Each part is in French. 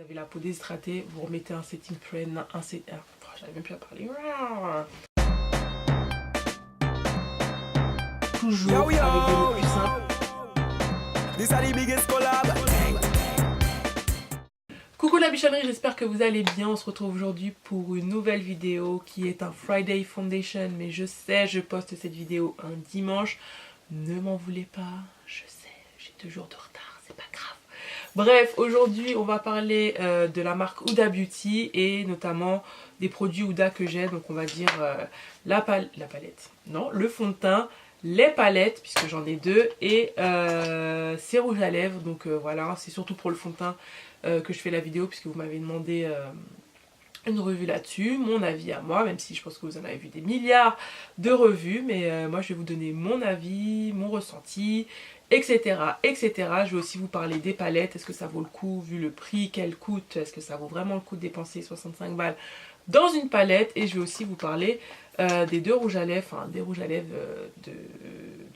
Vous avez la peau déshydratée, vous remettez un setting spray, j'arrive même plus à parler. Toujours avec des mots plus simples. Coucou la bichonnerie, j'espère que vous allez bien. On se retrouve aujourd'hui pour une nouvelle vidéo qui est un Friday Foundation. Mais je sais, je poste cette vidéo un dimanche. Ne m'en voulez pas, je sais, j'ai 2 jours de retard, c'est pas grave. Bref, aujourd'hui on va parler de la marque Huda Beauty et notamment des produits Huda que j'ai. Donc on va dire la palette, non, le fond de teint, les palettes puisque j'en ai 2 et ces rouges à lèvres. Donc voilà, c'est surtout pour le fond de teint que je fais la vidéo puisque vous m'avez demandé une revue là-dessus, mon avis à moi, même si je pense que vous en avez vu des milliards de revues, mais moi je vais vous donner mon avis, mon ressenti, etc. etc. Je vais aussi vous parler des palettes, est-ce que ça vaut le coup vu le prix qu'elles coûtent, est-ce que ça vaut vraiment le coup de dépenser 65 balles dans une palette, et je vais aussi vous parler des 2 rouges à lèvres, enfin des rouges à lèvres de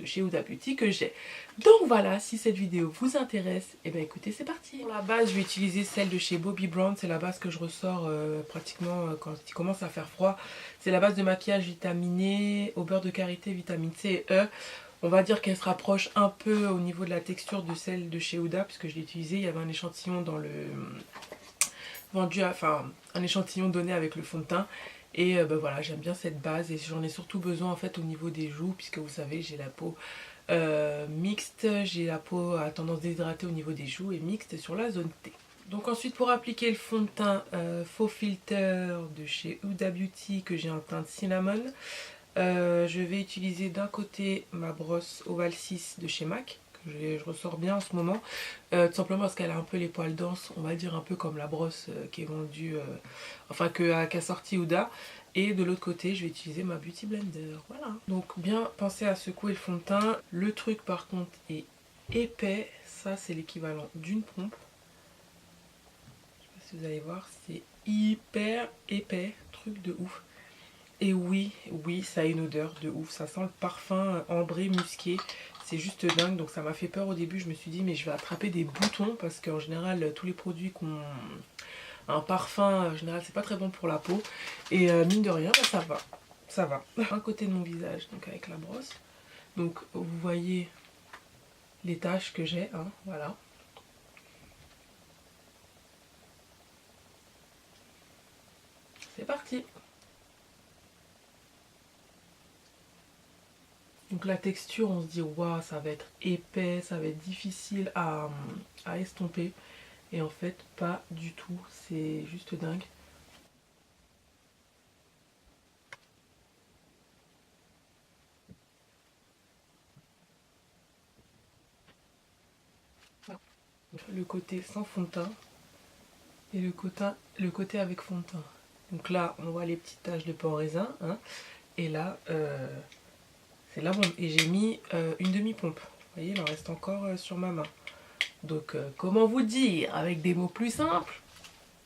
chez Huda Beauty que j'ai. Donc voilà, si cette vidéo vous intéresse, et bien écoutez, c'est parti. Pour la base, je vais utiliser celle de chez Bobbi Brown, c'est la base que je ressors pratiquement quand il commence à faire froid. C'est la base de maquillage vitaminée au beurre de karité, vitamine C et E. On va dire qu'elle se rapproche un peu au niveau de la texture de celle de chez Huda, puisque je l'ai utilisée, il y avait un échantillon dans le... un échantillon donné avec le fond de teint. Et ben voilà, j'aime bien cette base et j'en ai surtout besoin en fait au niveau des joues, puisque vous savez j'ai la peau mixte, j'ai la peau à tendance déshydratée au niveau des joues et mixte sur la zone T. Donc ensuite pour appliquer le fond de teint Faux Filter de chez Huda Beauty que j'ai en teinte cinnamon, je vais utiliser d'un côté ma brosse Oval 6 de chez MAC, que je ressors bien en ce moment, tout simplement parce qu'elle a un peu les poils denses, on va dire un peu comme la brosse qui est vendue, qu'a sorti Huda. Et de l'autre côté, je vais utiliser ma Beauty Blender, voilà. Donc bien penser à secouer le fond de teint. Le truc par contre est épais, ça c'est l'équivalent d'une pompe. Je sais pas si vous allez voir, c'est hyper épais, truc de ouf. Et oui, ça a une odeur de ouf, ça sent le parfum ambré, musqué, c'est juste dingue. Donc ça m'a fait peur au début, je me suis dit mais je vais attraper des boutons parce qu'en général tous les produits qui ont un parfum, en général c'est pas très bon pour la peau. Et mine de rien, bah, ça va, ça va. Un côté de mon visage, donc avec la brosse, donc vous voyez les taches que j'ai, hein, voilà. C'est parti. Donc la texture, on se dit waouh, ça va être épais, ça va être difficile à estomper. Et en fait, pas du tout, c'est juste dingue. Le côté sans fond de teint et le côté avec fond de teint. Donc là, on voit les petites taches de pain en raisin, hein, et là, c'est la bombe. Et j'ai mis une demi-pompe. Vous voyez, il en reste encore sur ma main. Donc, comment vous dire, avec des mots plus simples,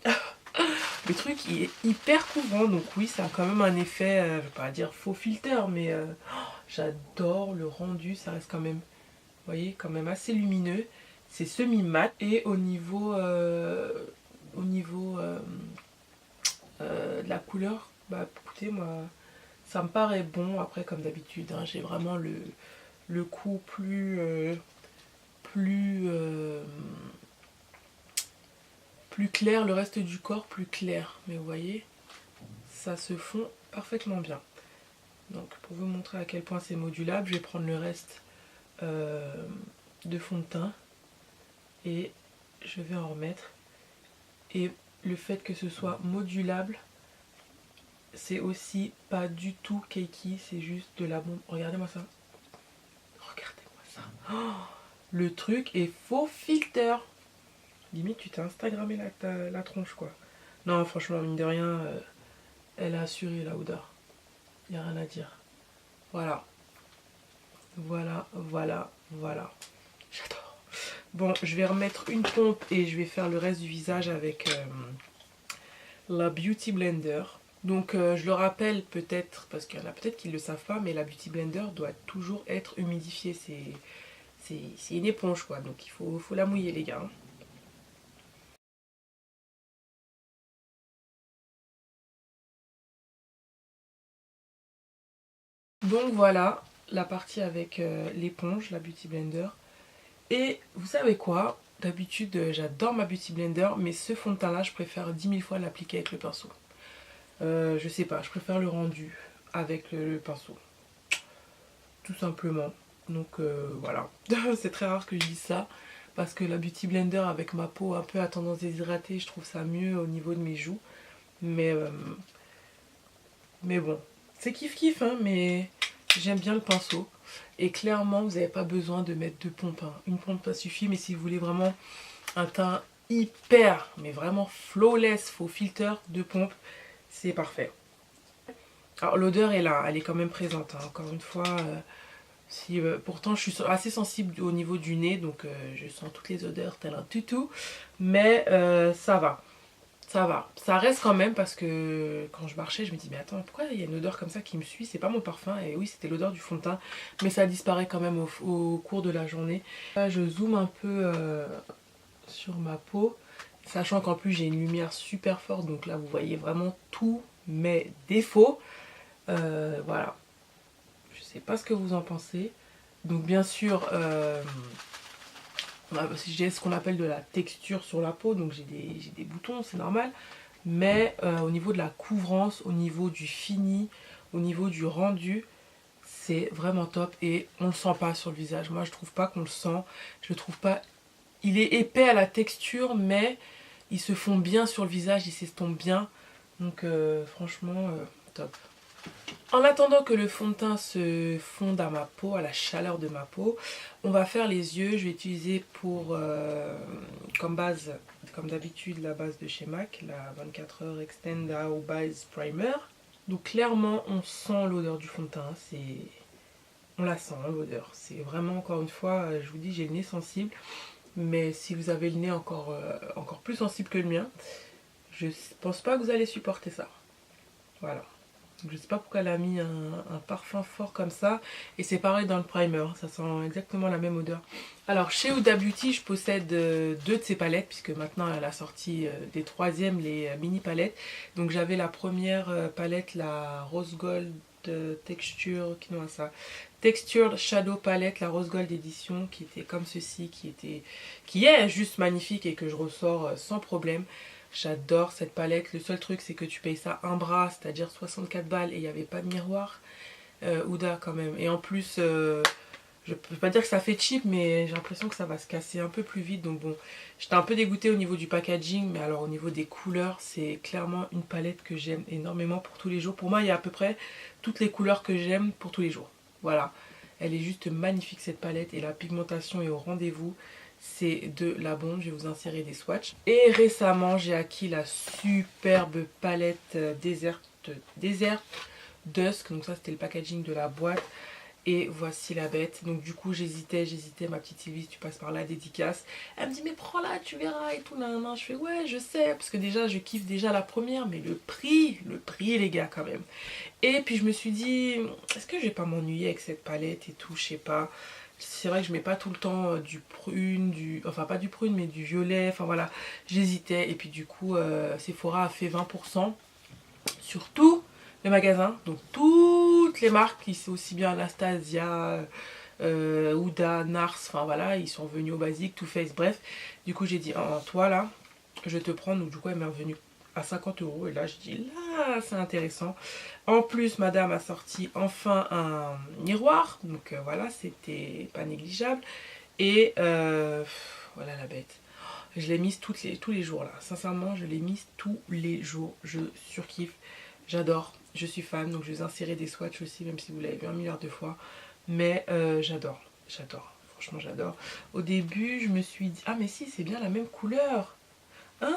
le truc il est hyper couvrant. Donc oui, ça a quand même un effet, je vais pas dire faux filter, mais j'adore le rendu. Ça reste quand même, vous voyez, quand même assez lumineux. C'est semi-mat. Et au niveau, de la couleur, bah écoutez, moi, ça me paraît bon. Après, comme d'habitude, hein, j'ai vraiment le cou plus clair, le reste du corps plus clair. Mais vous voyez, ça se fond parfaitement bien. Donc pour vous montrer à quel point c'est modulable, je vais prendre le reste de fond de teint et je vais en remettre. Et le fait que ce soit modulable, c'est aussi pas du tout cakey, c'est juste de la bombe. Regardez-moi ça. Regardez-moi ça. Oh, le truc est faux filter. Limite, tu t'es Instagrammé la tronche, quoi. Non, franchement, mine de rien, elle a assuré la Huda. Y a rien à dire. Voilà. Voilà. J'adore. Bon, je vais remettre une pompe et je vais faire le reste du visage avec la Beauty Blender. Donc je le rappelle peut-être, parce qu'il y en a peut-être qui ne le savent pas, mais la Beauty Blender doit toujours être humidifiée. C'est une éponge, quoi. Donc il faut la mouiller, les gars. Donc voilà la partie avec l'éponge, la Beauty Blender. Et vous savez quoi? D'habitude j'adore ma Beauty Blender, mais ce fond de teint là je préfère 10 000 fois l'appliquer avec le pinceau. Je sais pas, je préfère le rendu avec le pinceau. Tout simplement. Donc voilà. C'est très rare que je dise ça. Parce que la Beauty Blender avec ma peau un peu à tendance déshydratée, je trouve ça mieux au niveau de mes joues. Mais bon, c'est kiff kiff hein, mais j'aime bien le pinceau. Et clairement, vous n'avez pas besoin de mettre de pompe. Hein. Une pompe, ça suffit, mais si vous voulez vraiment un teint hyper, mais vraiment flawless, faux filter de pompe, c'est parfait. Alors l'odeur est là, elle est quand même présente. Hein. Encore une fois, pourtant je suis assez sensible au niveau du nez, donc je sens toutes les odeurs tel un toutou. Mais ça va. Ça va, ça reste quand même parce que quand je marchais, je me dis mais attends, pourquoi il y a une odeur comme ça qui me suit? C'est pas mon parfum, et oui, c'était l'odeur du fond de teint, mais ça disparaît quand même au cours de la journée. Là, je zoome un peu sur ma peau, sachant qu'en plus j'ai une lumière super forte, donc là vous voyez vraiment tous mes défauts. Voilà, je sais pas ce que vous en pensez. Donc bien sûr, j'ai ce qu'on appelle de la texture sur la peau, donc j'ai des boutons, c'est normal. Mais au niveau de la couvrance, au niveau du fini, au niveau du rendu, c'est vraiment top et on le sent pas sur le visage. Moi je trouve pas qu'on le sent, je le trouve pas... Il est épais à la texture, mais il se fond bien sur le visage, il s'estompe bien. Donc franchement, top. En attendant que le fond de teint se fonde à ma peau, à la chaleur de ma peau, on va faire les yeux. Je vais utiliser comme base, comme d'habitude, la base de chez MAC, la 24 heures Extend Out Base Primer. Donc clairement, on sent l'odeur du fond de teint. On la sent, l'odeur. C'est vraiment, encore une fois, je vous dis, j'ai le nez sensible. Mais si vous avez le nez encore plus sensible que le mien, je pense pas que vous allez supporter ça. Voilà. Je sais pas pourquoi elle a mis un parfum fort comme ça. Et c'est pareil dans le primer, ça sent exactement la même odeur. Alors chez Huda Beauty, je possède deux de ces palettes, puisque maintenant elle a sorti des troisièmes, les mini palettes. Donc j'avais la première palette, la Rose Gold Texture, Textured Shadow Palette, la Rose Gold édition, qui était comme ceci, qui est juste magnifique et que je ressors sans problème. J'adore cette palette. Le seul truc, c'est que tu payes ça un bras, c'est-à-dire 64 balles, et il n'y avait pas de miroir. Huda quand même. Et en plus, je peux pas dire que ça fait cheap, mais j'ai l'impression que ça va se casser un peu plus vite. Donc bon, j'étais un peu dégoûtée au niveau du packaging, mais alors au niveau des couleurs, c'est clairement une palette que j'aime énormément pour tous les jours. Pour moi, il y a à peu près toutes les couleurs que j'aime pour tous les jours. Voilà. Elle est juste magnifique cette palette, et la pigmentation est au rendez-vous. C'est de la bombe, je vais vous insérer des swatchs. Et récemment, j'ai acquis la superbe palette Desert Dusk. Donc ça, c'était le packaging de la boîte. Et voici la bête. Donc du coup, j'hésitais. Ma petite Sylvie, tu passes par là, dédicace. Elle me dit, mais prends-la, tu verras et tout. Nan, nan. Je fais, ouais, je sais. Parce que déjà, je kiffe déjà la première. Mais le prix les gars, quand même. Et puis je me suis dit, est-ce que je vais pas m'ennuyer avec cette palette et tout, je sais pas. C'est vrai que je mets pas tout le temps du prune, enfin pas du prune mais du violet, enfin voilà, j'hésitais. Et puis du coup Sephora a fait 20% sur tout le magasin, donc toutes les marques, ici aussi bien Anastasia, Huda, Nars, enfin voilà, ils sont venus au basique, Too Faced, bref. Du coup j'ai dit, oh, toi là, je te prends, donc du coup elle m'est revenue à 50 €, et là je dis, là c'est intéressant. En plus, madame a sorti enfin un miroir, donc voilà, c'était pas négligeable. Et voilà la bête. Je l'ai mise tous les jours là. Sincèrement, je l'ai mise tous les jours. Je surkiffe. J'adore. Je suis fan. Donc je vais insérer des swatchs aussi, même si vous l'avez vu 1 milliard de fois. Mais j'adore. J'adore. Franchement, j'adore. Au début, je me suis dit, ah mais si, c'est bien la même couleur. Ah,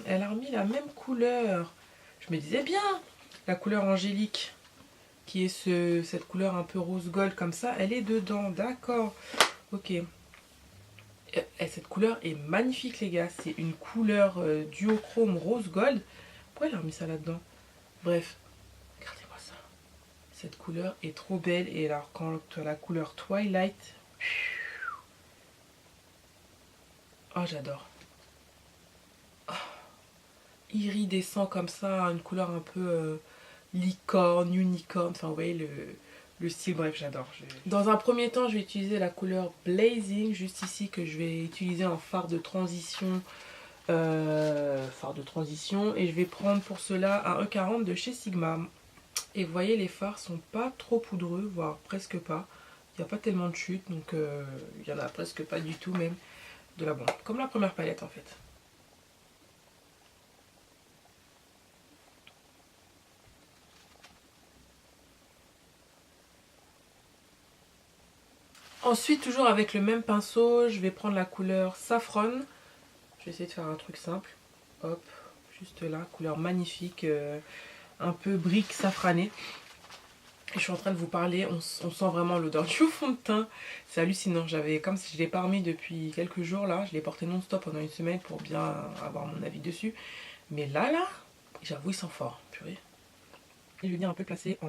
elle a remis la même couleur. Je me disais bien. La couleur angélique, qui est cette couleur un peu rose gold comme ça, elle est dedans, d'accord, ok. Et cette couleur est magnifique les gars, c'est une couleur duochrome rose gold. Pourquoi elle a remis ça là-dedans? Bref, regardez-moi ça. Cette couleur est trop belle, et alors quand la couleur Twilight, oh j'adore. Oh, iridescent comme ça, une couleur un peu licorne, unicorne, enfin vous voyez le style, bref j'adore. Dans un premier temps je vais utiliser la couleur Blazing, juste ici, que je vais utiliser en fard de transition. Et je vais prendre pour cela un E40 de chez Sigma. Et vous voyez, les fards sont pas trop poudreux, voire presque pas. Il n'y a pas tellement de chute, donc il y en a presque pas du tout même. De la bombe, comme la première palette en fait. Ensuite, toujours avec le même pinceau, je vais prendre la couleur Saffron. Je vais essayer de faire un truc simple. Hop, juste là, couleur magnifique, un peu brique safranée. Et je suis en train de vous parler, on sent vraiment l'odeur du fond de teint. C'est hallucinant. Comme si je l'ai pas remis depuis quelques jours là, je l'ai porté non-stop pendant une semaine pour bien avoir mon avis dessus. Mais là, j'avoue, il sent fort, purée. Et je vais venir un peu placer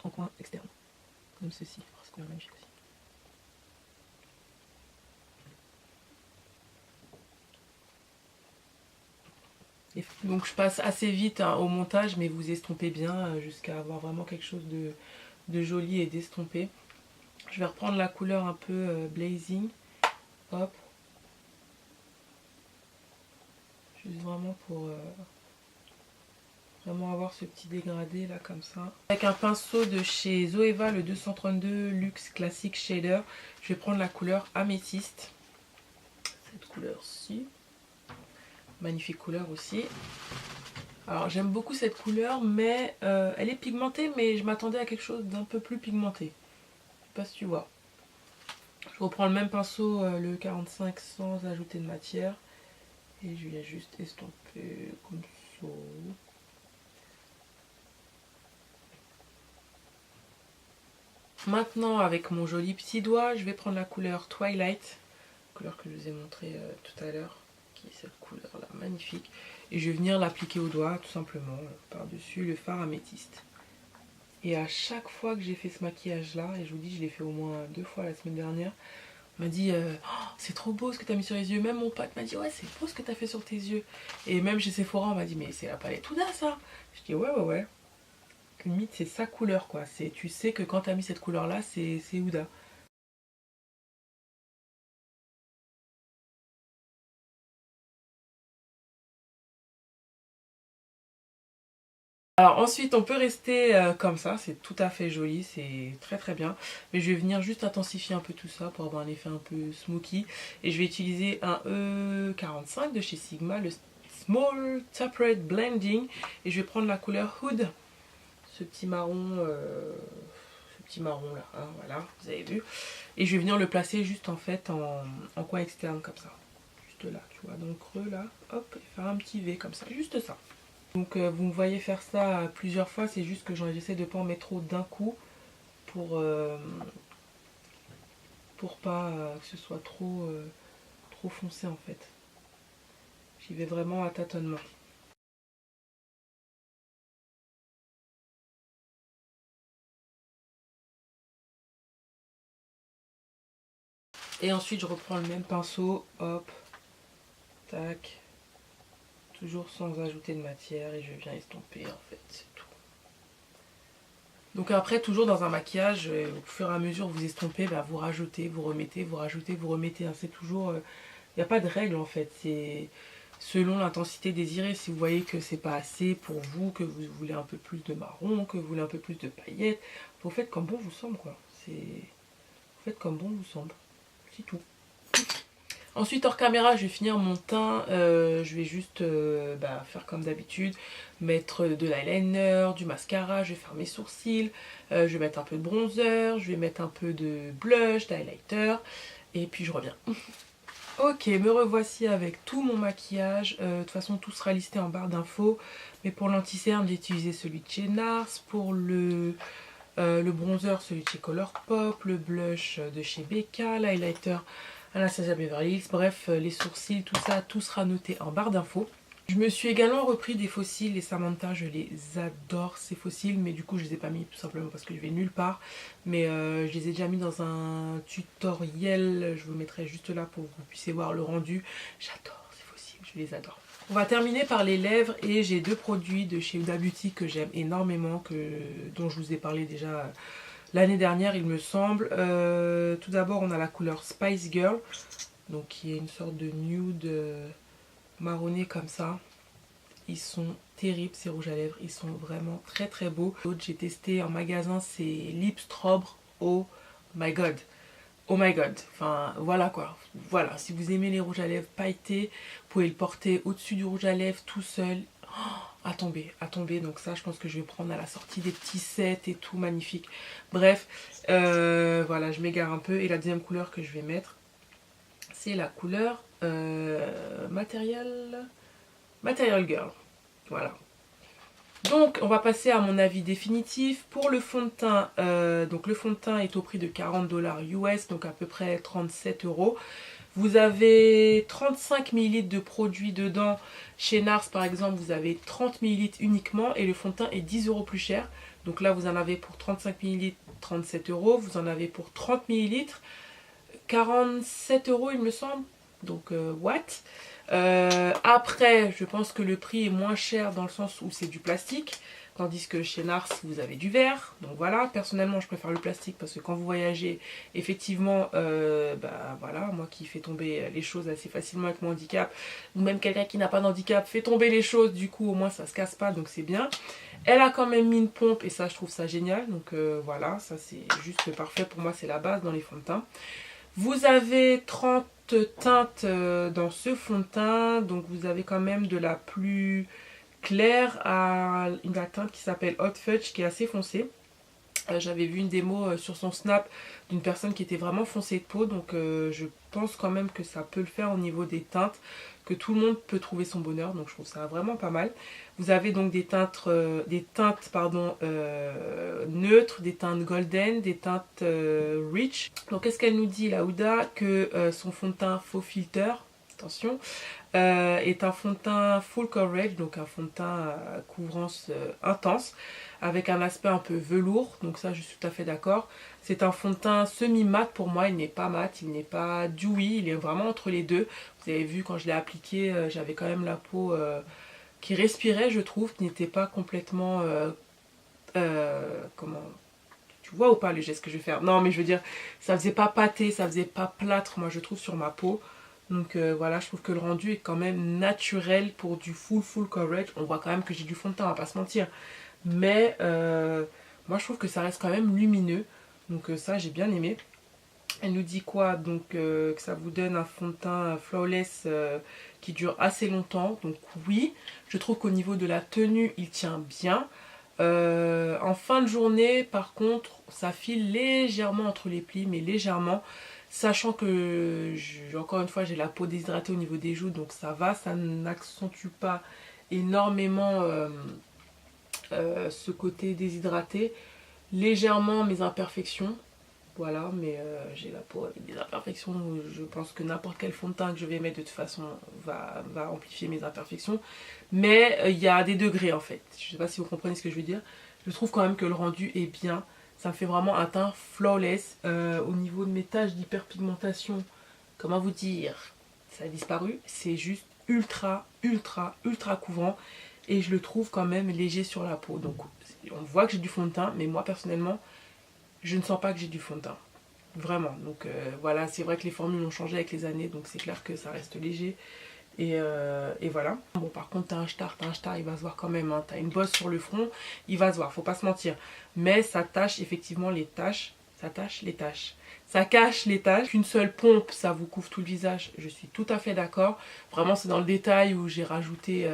en coin externe, comme ceci. Oh, c'est couleur magnifique aussi. Et donc je passe assez vite au montage, mais vous estompez bien jusqu'à avoir vraiment quelque chose de joli et d'estompé. Je vais reprendre la couleur un peu blazing. Hop. Juste vraiment pour vraiment avoir ce petit dégradé là comme ça. Avec un pinceau de chez Zoeva, le 232 Luxe Classic Shader, je vais prendre la couleur améthyste. Cette couleur-ci. Magnifique couleur aussi. Alors j'aime beaucoup cette couleur, mais elle est pigmentée, mais je m'attendais à quelque chose d'un peu plus pigmenté. Je sais pas si tu vois. Je reprends le même pinceau, le 45, sans ajouter de matière. Et je viens juste estomper comme ça. Maintenant, avec mon joli petit doigt, je vais prendre la couleur Twilight. Couleur que je vous ai montré tout à l'heure. Qui est cette couleur là, magnifique. Et je vais venir l'appliquer au doigt, tout simplement, par-dessus le fard améthyste. Et à chaque fois que j'ai fait ce maquillage là, et je vous dis, je l'ai fait au moins 2 fois la semaine dernière, on m'a dit oh, c'est trop beau ce que tu as mis sur les yeux. Même mon pote m'a dit ouais, c'est beau ce que tu as fait sur tes yeux. Et même chez Sephora, on m'a dit mais c'est la palette Huda ça. Je dis ouais. Limite c'est sa couleur quoi. Tu sais que quand tu as mis cette couleur là, c'est Huda. Alors ensuite on peut rester comme ça, c'est tout à fait joli, c'est très très bien. Mais je vais venir juste intensifier un peu tout ça pour avoir un effet un peu smoky. Et je vais utiliser un E45 de chez Sigma, le Small Separate Blending. Et je vais prendre la couleur Hood, ce petit marron là, hein, voilà, vous avez vu. Et je vais venir le placer juste en fait en coin externe comme ça. Juste là, tu vois, dans le creux là, hop, et faire un petit V comme ça, juste ça. Donc vous me voyez faire ça plusieurs fois, c'est juste que j'essaie de ne pas en mettre trop d'un coup pour pas que ce soit trop foncé en fait. J'y vais vraiment à tâtonnement. Et ensuite je reprends le même pinceau, hop, tac, toujours sans ajouter de matière et je viens estomper en fait, c'est tout. Donc après, toujours dans un maquillage, au fur et à mesure que vous estompez, bah, vous rajoutez, vous remettez, vous rajoutez, vous remettez. Hein. C'est toujours... Il n'y a pas de règle en fait. C'est selon l'intensité désirée. Si vous voyez que c'est pas assez pour vous, que vous voulez un peu plus de marron, que vous voulez un peu plus de paillettes, vous faites comme bon vous semble quoi. Vous faites comme bon vous semble. C'est tout. Ensuite hors caméra je vais finir mon teint, je vais juste faire comme d'habitude, mettre de l'eyeliner, du mascara, je vais faire mes sourcils, je vais mettre un peu de bronzer, je vais mettre un peu de blush, d'highlighter et puis je reviens. Ok, me revoici avec tout mon maquillage, de toute façon tout sera listé en barre d'infos, mais pour l'anti-cerne j'ai utilisé celui de chez NARS, pour le bronzer celui de chez Colourpop, le blush de chez BK, l'highlighter Anastasia Beverly Hills, bref, les sourcils, tout ça, tout sera noté en barre d'infos. Je me suis également repris des faux cils, les Samantha, je les adore ces faux cils, mais du coup je les ai pas mis tout simplement parce que je vais nulle part. Mais je les ai déjà mis dans un tutoriel, je vous mettrai juste là pour que vous puissiez voir le rendu. J'adore ces faux cils, je les adore. On va terminer par les lèvres et j'ai deux produits de chez Huda Beauty que j'aime énormément, dont je vous ai parlé déjà l'année dernière il me semble. Tout d'abord on a la couleur Spice Girl, donc qui est une sorte de nude marronné comme ça. Ils sont terribles ces rouges à lèvres, ils sont vraiment très très beaux. L'autre j'ai testé en magasin, c'est Lip Strobe. Oh my god, oh my god, enfin voilà quoi. Voilà, si vous aimez les rouges à lèvres pailletés, vous pouvez le porter au-dessus du rouge à lèvres tout seul. À tomber, à tomber. Donc ça je pense que je vais prendre à la sortie des petits sets et tout, magnifique. Bref, voilà, je m'égare un peu. Et la deuxième couleur que je vais mettre, c'est la couleur Material Girl. Voilà. Donc on va passer à mon avis définitif. Pour le fond de teint, donc le fond de teint est au prix de 40 $ US, donc à peu près 37 €. Vous avez 35 ml de produits dedans. Chez NARS par exemple, vous avez 30 ml uniquement et le fond de teint est 10 € plus cher. Donc là vous en avez pour 35 ml 37 €, vous en avez pour 30 ml 47 € il me semble. Donc what? Après je pense que le prix est moins cher dans le sens où c'est du plastique, tandis que chez NARS vous avez du verre. Donc voilà, personnellement je préfère le plastique parce que quand vous voyagez effectivement bah voilà, moi qui fais tomber les choses assez facilement avec mon handicap, ou même quelqu'un qui n'a pas d'handicap fait tomber les choses, du coup au moins ça se casse pas, donc c'est bien. Elle a quand même mis une pompe et ça je trouve ça génial, donc voilà, ça c'est juste parfait pour moi, c'est la base dans les fonds de teint. Vous avez 30 teintes dans ce fond de teint, donc vous avez quand même de la plus claire à une teinte qui s'appelle Hot Fudge qui est assez foncée. J'avais vu une démo sur son Snap d'une personne qui était vraiment foncée de peau, donc je pense quand même que ça peut le faire au niveau des teintes, que tout le monde peut trouver son bonheur, donc je trouve ça vraiment pas mal. Vous avez donc des teintes, neutres, des teintes golden, des teintes rich. Donc qu'est-ce qu'elle nous dit la Huda? Que son fond de teint faux filter, attention, est un fond de teint full coverage, donc un fond de teint à couvrance intense, avec un aspect un peu velours, donc ça je suis tout à fait d'accord. C'est un fond de teint semi-mat pour moi, il n'est pas mat, il n'est pas dewy, il est vraiment entre les deux. Vous avez vu quand je l'ai appliqué, j'avais quand même la peau qui respirait, je trouve, qui n'était pas complètement... comment... Tu vois ou pas le geste que je vais faire? Non mais je veux dire, ça faisait pas pâté, ça faisait pas plâtre, moi je trouve, sur ma peau. Donc voilà, je trouve que le rendu est quand même naturel pour du full coverage. On voit quand même que j'ai du fond de teint, on va pas se mentir. Mais moi je trouve que ça reste quand même lumineux. Donc ça j'ai bien aimé. Elle nous dit quoi? Donc que ça vous donne un fond de teint flawless qui dure assez longtemps. Donc oui, je trouve qu'au niveau de la tenue il tient bien. En fin de journée par contre ça file légèrement entre les plis, mais légèrement. Sachant que, encore une fois, j'ai la peau déshydratée au niveau des joues, donc ça va, ça n'accentue pas énormément ce côté déshydraté. Légèrement mes imperfections, voilà, mais j'ai la peau avec des imperfections. Je pense que n'importe quel fond de teint que je vais mettre de toute façon va amplifier mes imperfections. Mais il y a des degrés en fait, je ne sais pas si vous comprenez ce que je veux dire. Je trouve quand même que le rendu est bien. Ça me fait vraiment un teint flawless. Au niveau de mes taches d'hyperpigmentation, comment vous dire, ça a disparu. C'est juste ultra couvrant. Et je le trouve quand même léger sur la peau. Donc on voit que j'ai du fond de teint. Mais moi personnellement, je ne sens pas que j'ai du fond de teint. Vraiment. Donc voilà, c'est vrai que les formules ont changé avec les années. Donc c'est clair que ça reste léger. Et voilà. Bon par contre t'as un star, il va se voir quand même, hein. T'as une bosse sur le front, il va se voir, faut pas se mentir. Mais ça tâche effectivement les taches, ça cache les taches. Qu'une seule pompe ça vous couvre tout le visage, je suis tout à fait d'accord. Vraiment c'est dans le détail où j'ai rajouté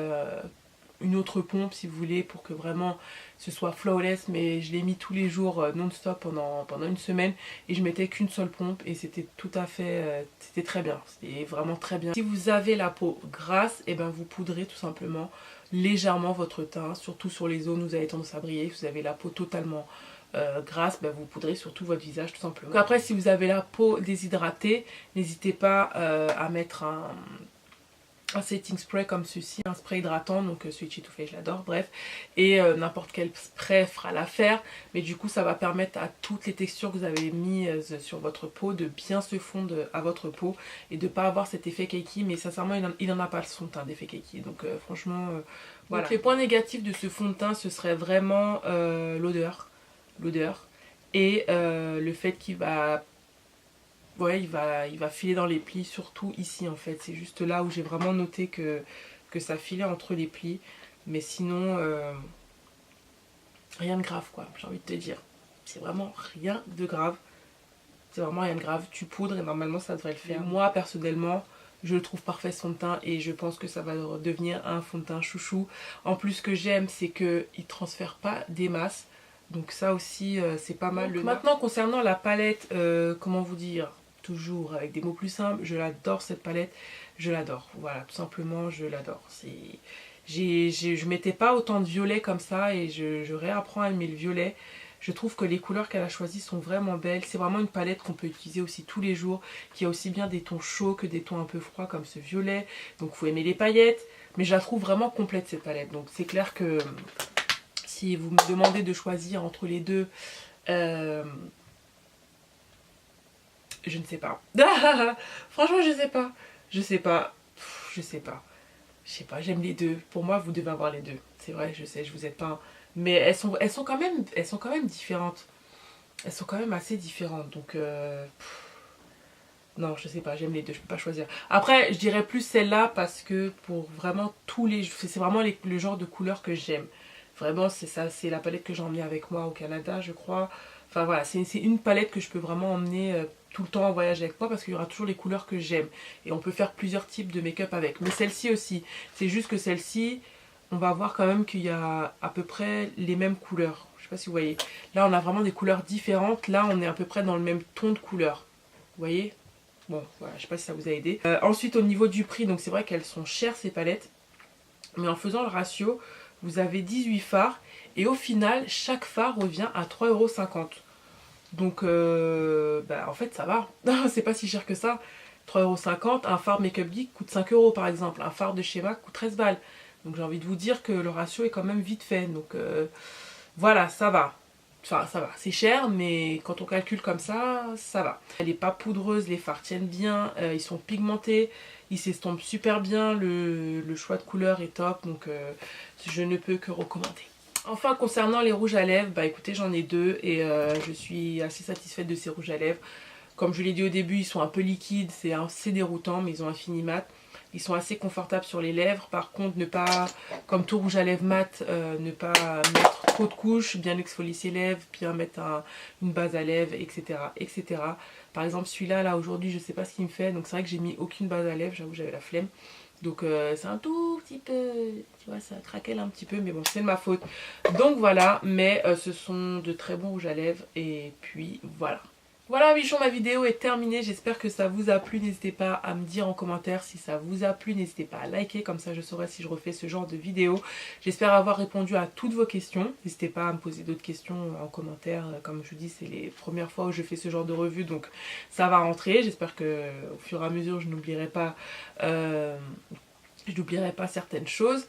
une autre pompe si vous voulez pour que vraiment ce soit flawless, mais je l'ai mis tous les jours non-stop pendant une semaine et je mettais qu'une seule pompe et c'était tout à fait, c'était très bien, c'était vraiment très bien. Si vous avez la peau grasse, et ben vous poudrez tout simplement légèrement votre teint, surtout sur les zones où vous avez tendance à briller. Si vous avez la peau totalement grasse, ben vous poudrez surtout votre visage tout simplement. Donc après si vous avez la peau déshydratée, n'hésitez pas à mettre un setting spray comme ceci, un spray hydratant, donc Switchy Too Faced, je l'adore, bref, et n'importe quel spray fera l'affaire, mais du coup ça va permettre à toutes les textures que vous avez mises sur votre peau de bien se fondre à votre peau et de ne pas avoir cet effet cakey, mais sincèrement il n'en a pas le fond de teint d'effet cakey, donc franchement voilà. Donc, les points négatifs de ce fond de teint ce serait vraiment l'odeur et le fait qu'il va... Ouais, il va filer dans les plis, surtout ici en fait. C'est juste là où j'ai vraiment noté que ça filait entre les plis. Mais sinon, rien de grave quoi, j'ai envie de te dire. C'est vraiment rien de grave. C'est vraiment rien de grave. Tu poudres et normalement ça devrait le faire. Moi personnellement, je le trouve parfait ce fond de teint et je pense que ça va devenir un fond de teint chouchou. En plus, ce que j'aime, c'est qu'il ne transfère pas des masses. Donc ça aussi, c'est pas mal. Maintenant, concernant la palette, comment vous dire, toujours avec des mots plus simples, je l'adore cette palette, je l'adore, voilà, tout simplement je l'adore. Je mettais pas autant de violet comme ça et je réapprends à aimer le violet. Je trouve que les couleurs qu'elle a choisies sont vraiment belles, c'est vraiment une palette qu'on peut utiliser aussi tous les jours, qui a aussi bien des tons chauds que des tons un peu froids comme ce violet, donc faut aimer les paillettes, mais je la trouve vraiment complète cette palette, donc c'est clair que si vous me demandez de choisir entre les deux, je ne sais pas. Franchement, je sais pas. Je sais pas. Je sais pas. Je sais pas, j'aime les deux. Pour moi, vous devez avoir les deux. C'est vrai, je sais, je vous aide pas. Mais elles sont quand même différentes. Elles sont quand même assez différentes. Donc, non, je sais pas, j'aime les deux, je peux pas choisir. Après, je dirais plus celle-là parce que pour vraiment tous les... C'est vraiment le genre de couleur que j'aime. Vraiment, c'est ça, c'est la palette que j'ai emmenée avec moi au Canada, je crois. Enfin voilà, c'est une palette que je peux vraiment emmener tout le temps en voyage avec moi parce qu'il y aura toujours les couleurs que j'aime. Et on peut faire plusieurs types de make-up avec. Mais celle-ci aussi, c'est juste que celle-ci, on va voir quand même qu'il y a à peu près les mêmes couleurs. Je sais pas si vous voyez. Là, on a vraiment des couleurs différentes. Là, on est à peu près dans le même ton de couleur. Vous voyez? Bon, voilà, je sais pas si ça vous a aidé. Ensuite, au niveau du prix, donc c'est vrai qu'elles sont chères ces palettes. Mais en faisant le ratio, vous avez 18 fards. Et au final, chaque fard revient à 3,50 €. Donc, en fait, ça va. C'est pas si cher que ça. 3,50 €. Un fard Makeup Geek coûte 5 € par exemple. Un fard de Schéma coûte 13 balles. Donc, j'ai envie de vous dire que le ratio est quand même vite fait. Donc, voilà, ça va. Enfin, ça va. C'est cher, mais quand on calcule comme ça, ça va. Elle n'est pas poudreuse, les fards tiennent bien. Ils sont pigmentés. Ils s'estompent super bien. Le choix de couleur est top. Donc, je ne peux que recommander. Enfin, concernant les rouges à lèvres, bah écoutez, j'en ai deux et je suis assez satisfaite de ces rouges à lèvres. Comme je l'ai dit au début, ils sont un peu liquides, c'est assez déroutant, mais ils ont un fini mat. Ils sont assez confortables sur les lèvres. Par contre, ne pas, comme tout rouge à lèvres mat, ne pas mettre trop de couches, bien exfolier ses lèvres, bien mettre une base à lèvres, etc. etc. Par exemple, celui-là, là, aujourd'hui, je sais pas ce qu'il me fait. Donc c'est vrai que j'ai mis aucune base à lèvres, j'avoue, j'avais la flemme. Donc c'est un tout petit peu, tu vois, ça craquelle un petit peu, mais bon, c'est de ma faute. Donc voilà, mais ce sont de très bons rouges à lèvres, et puis voilà. Voilà, bichon, ma vidéo est terminée. J'espère que ça vous a plu. N'hésitez pas à me dire en commentaire si ça vous a plu. N'hésitez pas à liker, comme ça je saurai si je refais ce genre de vidéo. J'espère avoir répondu à toutes vos questions. N'hésitez pas à me poser d'autres questions en commentaire. Comme je vous dis, c'est les premières fois où je fais ce genre de revue, donc ça va rentrer. J'espère que au fur et à mesure, je n'oublierai pas, certaines choses.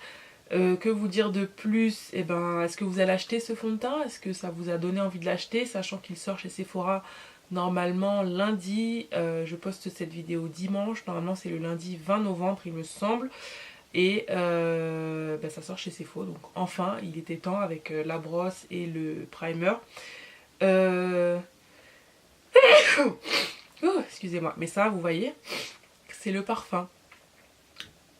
Que vous dire de plus? Eh ben, est-ce que vous allez acheter ce fond de teint? Est-ce que ça vous a donné envie de l'acheter, sachant qu'il sort chez Sephora normalement lundi? Je poste cette vidéo dimanche, normalement c'est le lundi 20 novembre il me semble, et ça sort chez Sephora, donc enfin il était temps avec la brosse et le primer. Excusez-moi, mais ça vous voyez, c'est le parfum.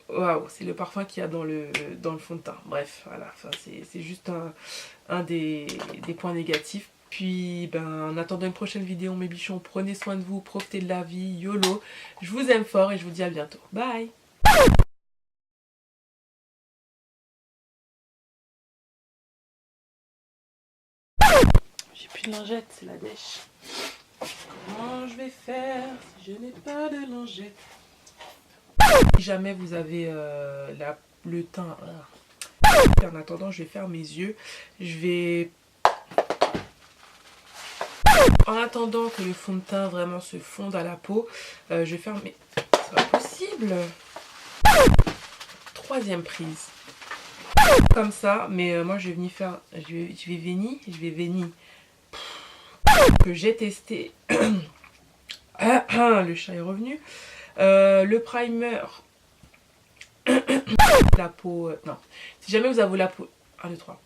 Waouh, c'est le parfum qu'il y a dans le fond de teint. Bref, voilà, enfin, c'est juste un des points négatifs. Puis, en attendant une prochaine vidéo, mes bichons, prenez soin de vous, profitez de la vie, YOLO. Je vous aime fort et je vous dis à bientôt. Bye! J'ai plus de lingettes, c'est la dèche. Comment je vais faire si je n'ai pas de lingettes? Si jamais vous avez le teint... En attendant, je vais faire mes yeux. En attendant que le fond de teint vraiment se fonde à la peau, je vais faire mes... C'est pas possible! troisième prise. Comme ça, mais moi je vais venir faire, je vais venir que j'ai testé. Le chat est revenu. Le primer, la peau, non. Si jamais vous avez la peau, 1, 2, 3.